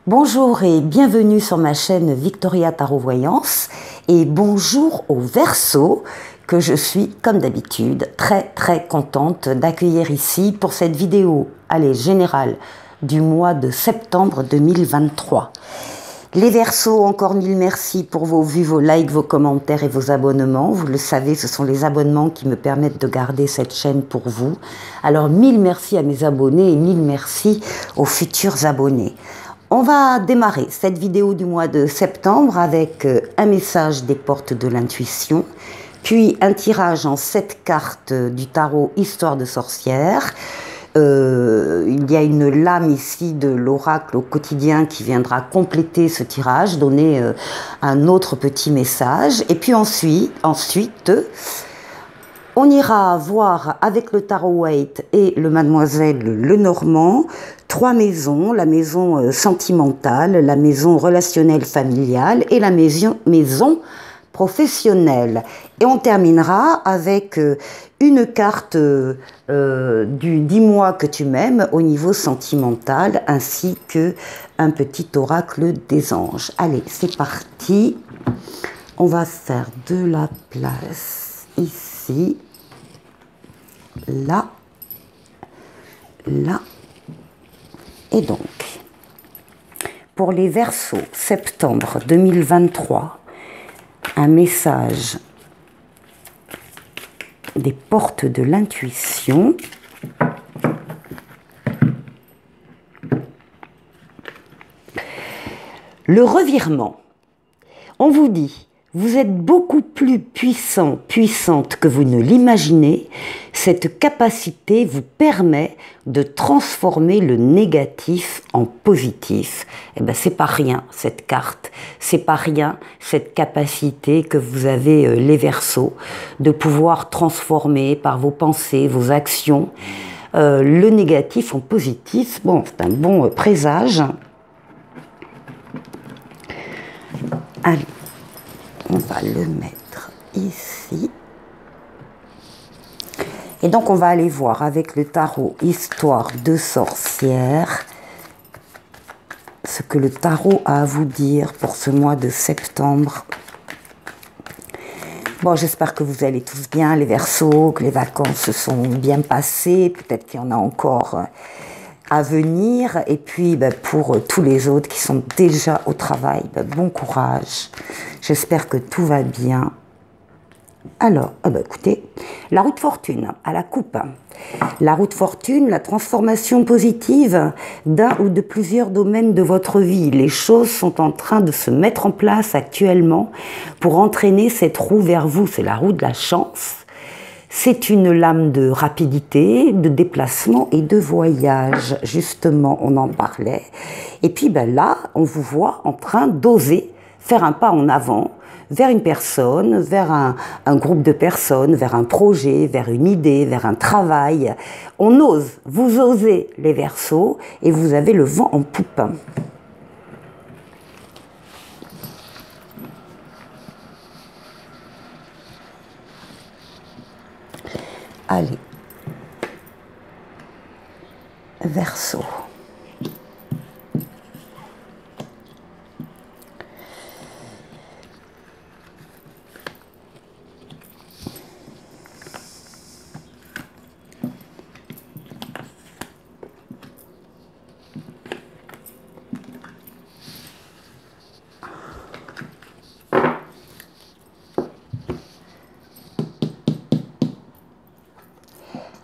Bonjour et bienvenue sur ma chaîne Victoria Tarot Voyance et bonjour aux Verseaux que je suis comme d'habitude très contente d'accueillir ici pour cette vidéo générale du mois de septembre 2023. Les Verseaux, encore mille merci pour vos vues, vos likes, vos commentaires et vos abonnements. Vous le savez, ce sont les abonnements qui me permettent de garder cette chaîne pour vous. Alors mille merci à mes abonnés et mille merci aux futurs abonnés. On va démarrer cette vidéo du mois de septembre avec un message des portes de l'intuition, puis un tirage en 7 cartes du tarot Histoire de sorcière. Il y a une lame ici de l'oracle au quotidien qui viendra compléter ce tirage, donner un autre petit message. Et puis ensuite on ira voir avec le Tarot Waite et le Mademoiselle Lenormand 3 maisons, la maison sentimentale, la maison relationnelle familiale et la maison professionnelle. Et on terminera avec une carte du dis-moi que tu m'aimes au niveau sentimental ainsi que un petit oracle des anges. Allez, c'est parti. On va faire de la place ici. Là, là, et donc, pour les Verseaux, septembre 2023, un message des portes de l'intuition. Le revirement, on vous dit, vous êtes beaucoup plus puissant, puissante que vous ne l'imaginez. Cette capacité vous permet de transformer le négatif en positif. Eh ben, c'est pas rien, cette carte. C'est pas rien, cette capacité que vous avez, les Verseaux, de pouvoir transformer par vos pensées, vos actions, le négatif en positif. Bon, c'est un bon présage. Allez. On va le mettre ici. Et donc, on va aller voir avec le tarot Histoire de sorcière ce que le tarot a à vous dire pour ce mois de septembre. Bon, j'espère que vous allez tous bien, les Verseaux, que les vacances se sont bien passées. Peut-être qu'il y en a encore à venir. Et puis, pour tous les autres qui sont déjà au travail, bon courage. J'espère que tout va bien. Alors, écoutez, la roue de fortune à la coupe. La roue de fortune, la transformation positive d'un ou de plusieurs domaines de votre vie. Les choses sont en train de se mettre en place actuellement pour entraîner cette roue vers vous. C'est la roue de la chance. C'est une lame de rapidité, de déplacement et de voyage. Justement, on en parlait. Et puis là, on vous voit en train d'oser faire un pas en avant vers une personne, vers un groupe de personnes, vers un projet, vers une idée, vers un travail. On ose, vous osez les Verseaux et vous avez le vent en poupe. Allez, Verseau.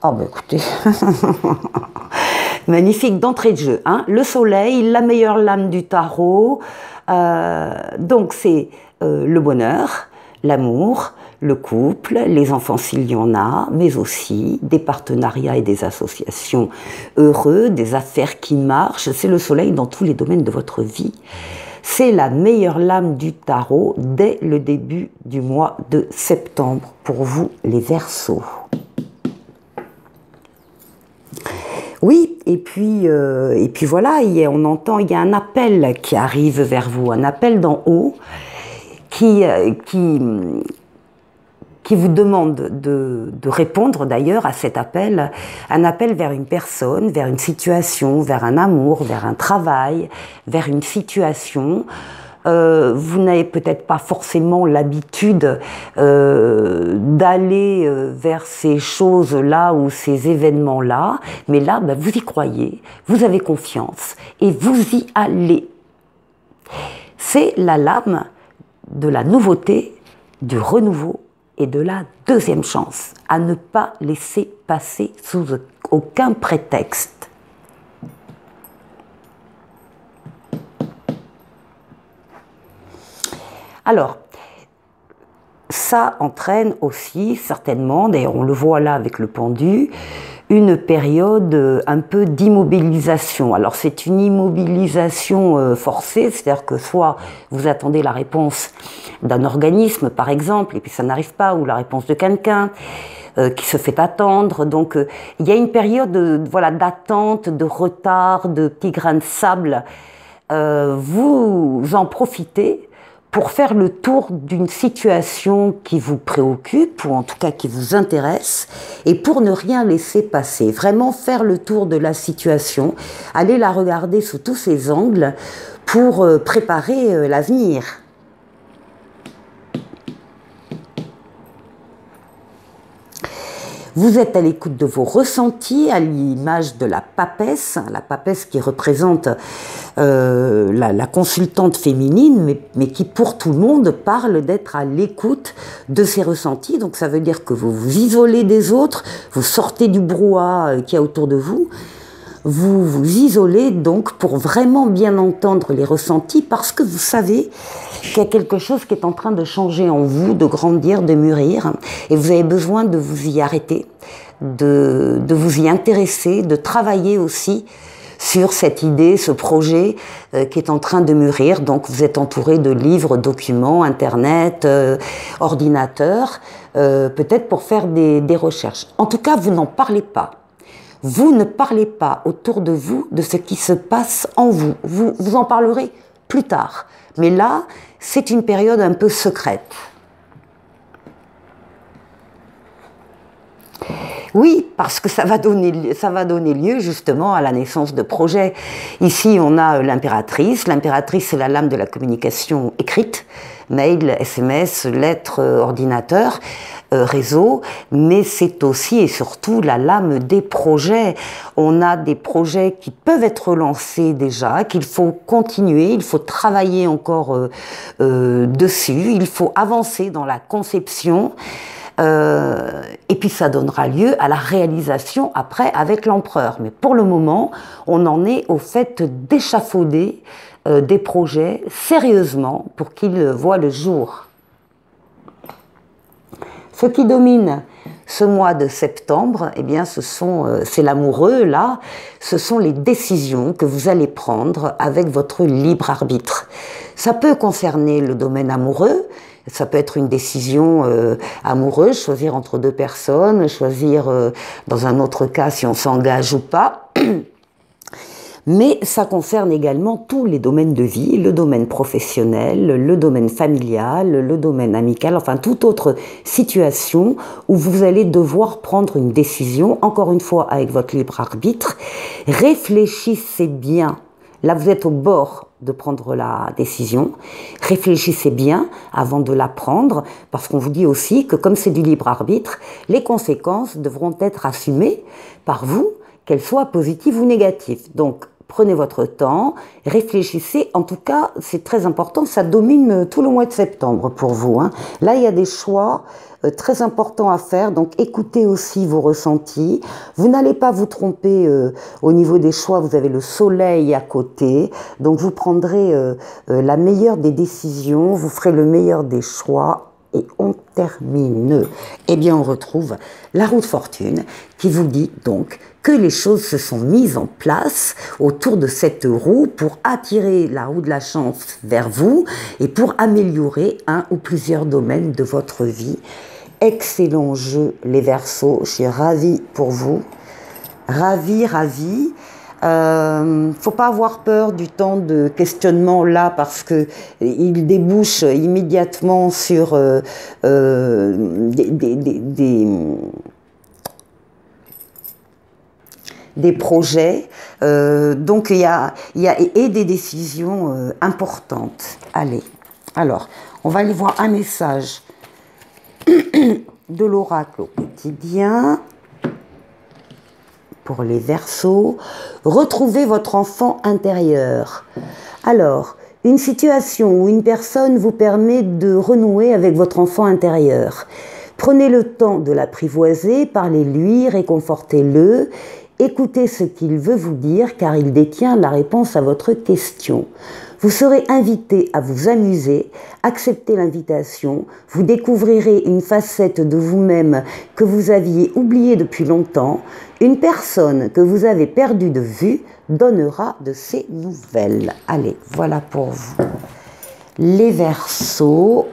Oh écoutez, magnifique d'entrée de jeu, hein. Le soleil, la meilleure lame du tarot, donc c'est le bonheur, l'amour, le couple, les enfants s'il y en a, mais aussi des partenariats et des associations heureux, des affaires qui marchent. C'est le soleil dans tous les domaines de votre vie. C'est la meilleure lame du tarot dès le début du mois de septembre pour vous les Verseaux. Oui, et puis voilà, on entend, il y a un appel qui arrive vers vous, un appel d'en haut qui qui vous demande de répondre d'ailleurs à cet appel, un appel vers une personne, vers une situation, vers un amour, vers un travail, vers une situation. Vous n'avez peut-être pas forcément l'habitude d'aller vers ces choses-là ou ces événements-là, mais là, ben, vous y croyez, vous avez confiance et vous y allez. C'est la lame de la nouveauté, du renouveau et de la deuxième chance, à ne pas laisser passer sous aucun prétexte. Alors, ça entraîne aussi certainement, d'ailleurs on le voit là avec le pendu, une période un peu d'immobilisation. Alors c'est une immobilisation forcée, c'est-à-dire que soit vous attendez la réponse d'un organisme par exemple, et puis ça n'arrive pas, ou la réponse de quelqu'un qui se fait attendre. Donc il y a une période voilà, d'attente, de retard, de petits grains de sable. Vous en profitez pour faire le tour d'une situation qui vous préoccupe, ou en tout cas qui vous intéresse, et pour ne rien laisser passer. Vraiment faire le tour de la situation, aller la regarder sous tous ses angles pour préparer l'avenir. Vous êtes à l'écoute de vos ressentis, à l'image de la papesse qui représente la consultante féminine, mais qui pour tout le monde parle d'être à l'écoute de ses ressentis. Donc ça veut dire que vous vous isolez des autres, vous sortez du brouhaha qu'il y a autour de vous, vous vous isolez donc pour vraiment bien entendre les ressentis, parce que vous savez qu'il y a quelque chose qui est en train de changer en vous, de grandir, de mûrir, et vous avez besoin de vous y arrêter, de vous y intéresser, de travailler aussi sur cette idée, ce projet qui est en train de mûrir. Donc vous êtes entouré de livres, documents, internet, ordinateurs, peut-être pour faire des recherches. En tout cas, vous n'en parlez pas. Vous ne parlez pas autour de vous de ce qui se passe en vous. Vous en parlerez plus tard. Mais là, c'est une période un peu secrète. Oui, parce que ça va donner lieu justement à la naissance de projets. Ici, on a l'impératrice. L'impératrice, c'est la lame de la communication écrite, mail, SMS, lettres, ordinateur, réseau, mais c'est aussi et surtout la lame des projets. On a des projets qui peuvent être lancés déjà, qu'il faut continuer, il faut travailler encore dessus, il faut avancer dans la conception. Et puis ça donnera lieu à la réalisation après avec l'empereur. Mais pour le moment, on en est au fait d'échafauder des projets sérieusement pour qu'ils voient le jour. Ce qui domine ce mois de septembre, eh bien, c'est l'amoureux là, ce sont les décisions que vous allez prendre avec votre libre arbitre. Ça peut concerner le domaine amoureux. Ça peut être une décision amoureuse, choisir entre deux personnes, choisir dans un autre cas si on s'engage ou pas. Mais ça concerne également tous les domaines de vie, le domaine professionnel, le domaine familial, le domaine amical, enfin toute autre situation où vous allez devoir prendre une décision, encore une fois avec votre libre arbitre. Réfléchissez bien. Là, vous êtes au bord de prendre la décision. Réfléchissez bien avant de la prendre, parce qu'on vous dit aussi que comme c'est du libre arbitre, les conséquences devront être assumées par vous, qu'elles soient positives ou négatives. Donc, prenez votre temps, réfléchissez. En tout cas, c'est très important, ça domine tout le mois de septembre pour vous, hein. Là, il y a des choix très importants à faire, donc écoutez aussi vos ressentis. Vous n'allez pas vous tromper au niveau des choix, vous avez le soleil à côté, donc vous prendrez la meilleure des décisions, vous ferez le meilleur des choix. Et on termine. Eh bien, on retrouve la roue de fortune qui vous dit donc que les choses se sont mises en place autour de cette roue pour attirer la roue de la chance vers vous et pour améliorer un ou plusieurs domaines de votre vie. Excellent jeu, les Verseaux. Je suis ravie pour vous. Ravie. Faut pas avoir peur du temps de questionnement là parce que il débouche immédiatement sur des projets. Donc il y a et des décisions importantes. Allez, alors on va aller voir un message de l'oracle au quotidien. Pour les Verseaux, retrouvez votre enfant intérieur. Alors, une situation ou une personne vous permet de renouer avec votre enfant intérieur. Prenez le temps de l'apprivoiser, parlez-lui, réconfortez-le, écoutez ce qu'il veut vous dire car il détient la réponse à votre question. Vous serez invité à vous amuser, acceptez l'invitation, vous découvrirez une facette de vous-même que vous aviez oubliée depuis longtemps. Une personne que vous avez perdue de vue donnera de ses nouvelles. Allez, voilà pour vous. Les Verseaux,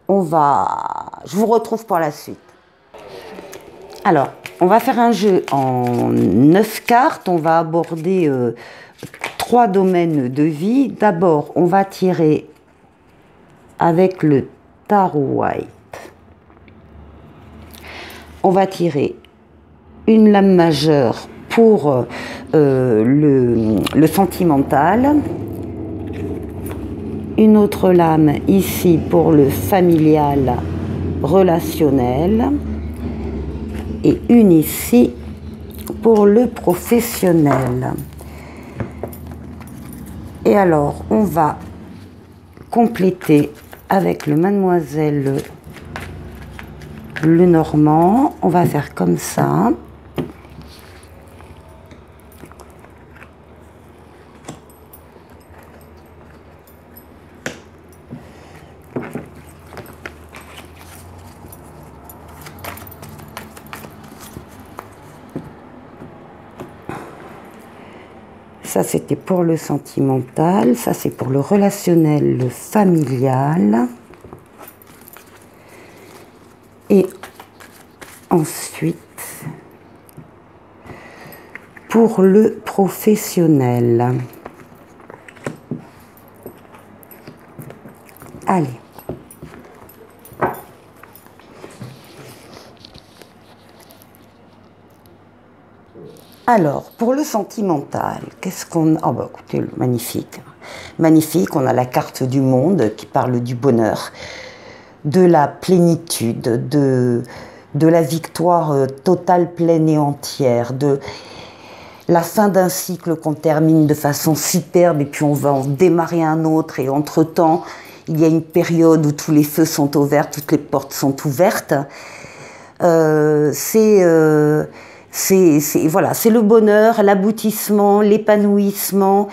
je vous retrouve pour la suite. Alors, on va faire un jeu en 9 cartes, on va aborder 3 domaines de vie. D'abord, on va tirer avec le Tarot White. On va tirer une lame majeure pour le sentimental, une autre lame ici pour le familial relationnel et une ici pour le professionnel. Et alors, on va compléter avec le Mademoiselle Lenormand. On va faire comme ça. Ça, c'était pour le sentimental. Ça, c'est pour le relationnel, le familial. Et ensuite, pour le professionnel. Allez. Alors, pour le sentimental, qu'est-ce qu'on a? Oh bah écoutez, magnifique. Magnifique, on a la carte du monde qui parle du bonheur, de la plénitude, de la victoire totale, pleine et entière, de la fin d'un cycle qu'on termine de façon superbe et puis on va en démarrer un autre et entre-temps, il y a une période où tous les feux sont ouverts, toutes les portes sont ouvertes. Voilà, c'est le bonheur, l'aboutissement, l'épanouissement,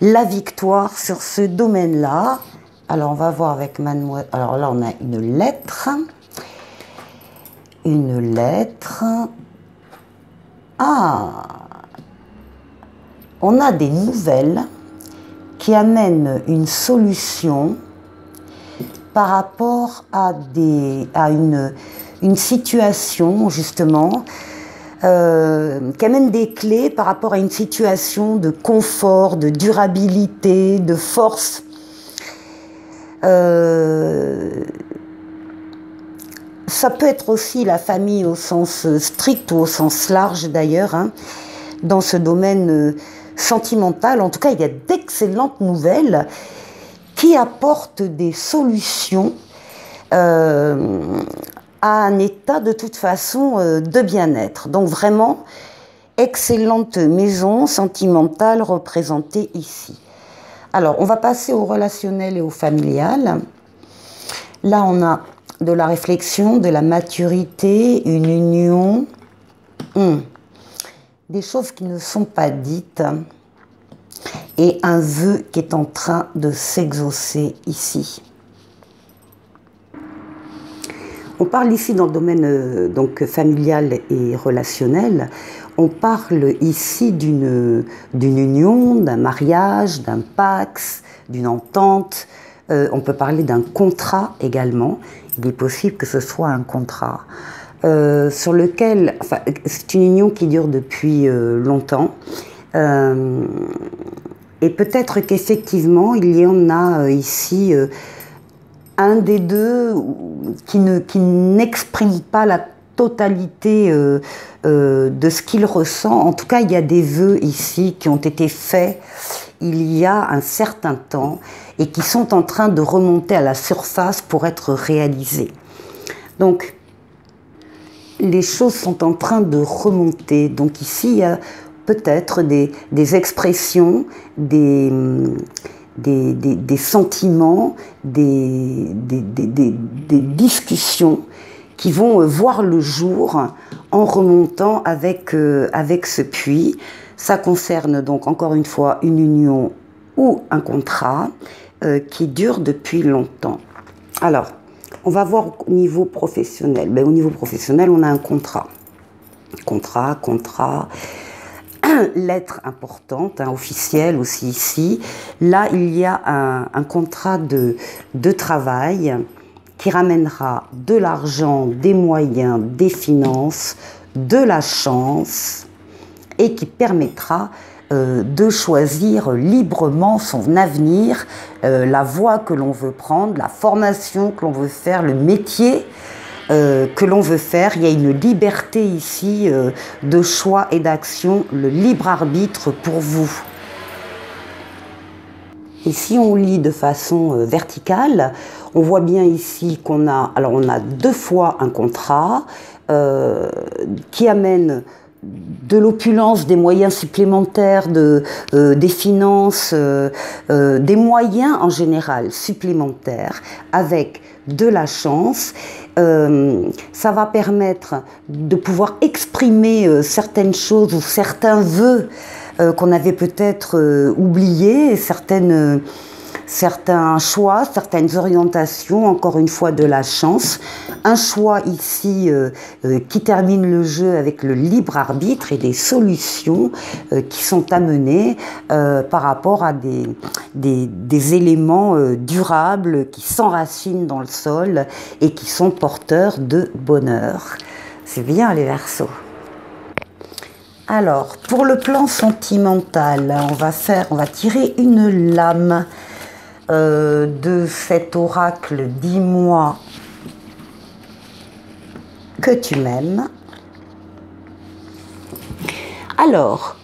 la victoire sur ce domaine-là. Alors, on va voir avec Mademoiselle. Alors là, on a une lettre. Une lettre. Ah! On a des nouvelles qui amènent une solution par rapport à une situation, justement, qui amène des clés par rapport à une situation de confort, de durabilité, de force. Ça peut être aussi la famille au sens strict ou au sens large d'ailleurs, hein, dans ce domaine sentimental. En tout cas, il y a d'excellentes nouvelles qui apportent des solutions à un état de toute façon de bien-être. Donc vraiment, excellente maison sentimentale représentée ici. Alors, on va passer au relationnel et au familial. Là, on a de la réflexion, de la maturité, une union, des choses qui ne sont pas dites et un vœu qui est en train de s'exaucer ici. On parle ici dans le domaine donc familial et relationnel, on parle ici d'une union, d'un mariage, d'un pax, d'une entente. On peut parler d'un contrat également. Il est possible que ce soit un contrat sur lequel, enfin, c'est une union qui dure depuis longtemps, Et peut-être qu'effectivement, il y en a ici un des deux qui n'exprime pas la totalité de ce qu'il ressent. En tout cas, il y a des vœux ici qui ont été faits il y a un certain temps et qui sont en train de remonter à la surface pour être réalisés. Donc, les choses sont en train de remonter. Donc ici, il y a peut-être des expressions, des sentiments, des discussions qui vont voir le jour en remontant avec ce puits. Ça concerne donc encore une fois une union ou un contrat qui dure depuis longtemps. Alors, on va voir au niveau professionnel. Au niveau professionnel, on a un contrat. Contrat. Lettre importante, officielle aussi ici. Là, il y a un contrat de travail qui ramènera de l'argent, des moyens, des finances, de la chance et qui permettra de choisir librement son avenir, la voie que l'on veut prendre, la formation que l'on veut faire, le métier que l'on veut faire. Il y a une liberté ici de choix et d'action, le libre arbitre pour vous. Et si on lit de façon verticale, on voit bien ici qu'on a, on a 2 fois un contrat qui amène de l'opulence, des moyens supplémentaires, des finances, des moyens en général supplémentaires avec de la chance. Ça va permettre de pouvoir exprimer certaines choses ou certains vœux qu'on avait peut-être oubliés, certains choix, certaines orientations, encore une fois de la chance. Un choix ici qui termine le jeu avec le libre arbitre et des solutions qui sont amenées par rapport à des éléments durables qui s'enracinent dans le sol et qui sont porteurs de bonheur. C'est bien les Verseaux. Alors, pour le plan sentimental, on va tirer une lame de cet oracle. Dis-moi que tu m'aimes. Alors,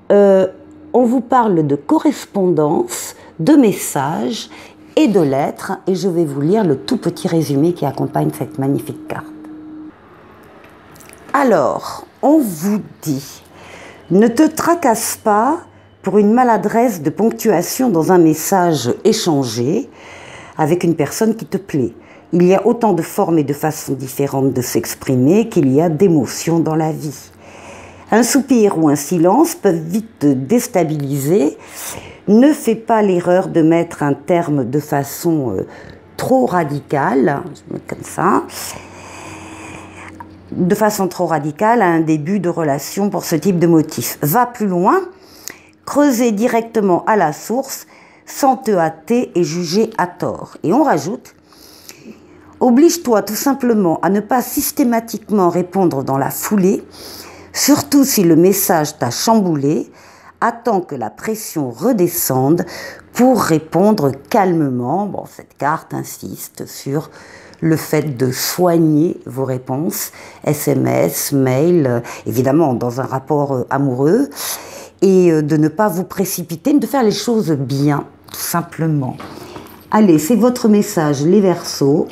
on vous parle de correspondance, de messages et de lettres, et je vais vous lire le tout petit résumé qui accompagne cette magnifique carte. Alors, on vous dit, ne te tracasse pas pour une maladresse de ponctuation dans un message échangé avec une personne qui te plaît. Il y a autant de formes et de façons différentes de s'exprimer qu'il y a d'émotions dans la vie. Un soupir ou un silence peuvent vite te déstabiliser. Ne fais pas l'erreur de mettre un terme de façon trop radicale, je vais mettre comme ça, de façon trop radicale à un début de relation pour ce type de motif. Va plus loin, creuser directement à la source sans te hâter et juger à tort. Et on rajoute, oblige-toi tout simplement à ne pas systématiquement répondre dans la foulée, surtout si le message t'a chamboulé. Attends que la pression redescende pour répondre calmement. Bon, cette carte insiste sur le fait de soigner vos réponses, SMS, mail, évidemment dans un rapport amoureux, et de ne pas vous précipiter, de faire les choses bien, tout simplement. Allez, c'est votre message, les Verseaux.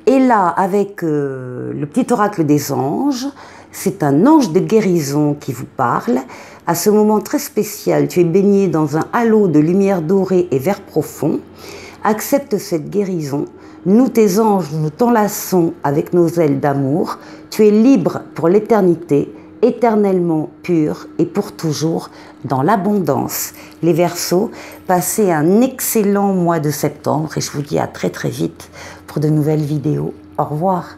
Et là, avec le petit oracle des anges, c'est un ange de guérison qui vous parle. À ce moment très spécial, tu es baigné dans un halo de lumière dorée et vert profond. Accepte cette guérison. Nous, tes anges, nous t'enlaçons avec nos ailes d'amour. Tu es libre pour l'éternité, éternellement pur et pour toujours dans l'abondance. Les Verseaux, passez un excellent mois de septembre et je vous dis à très très vite pour de nouvelles vidéos. Au revoir.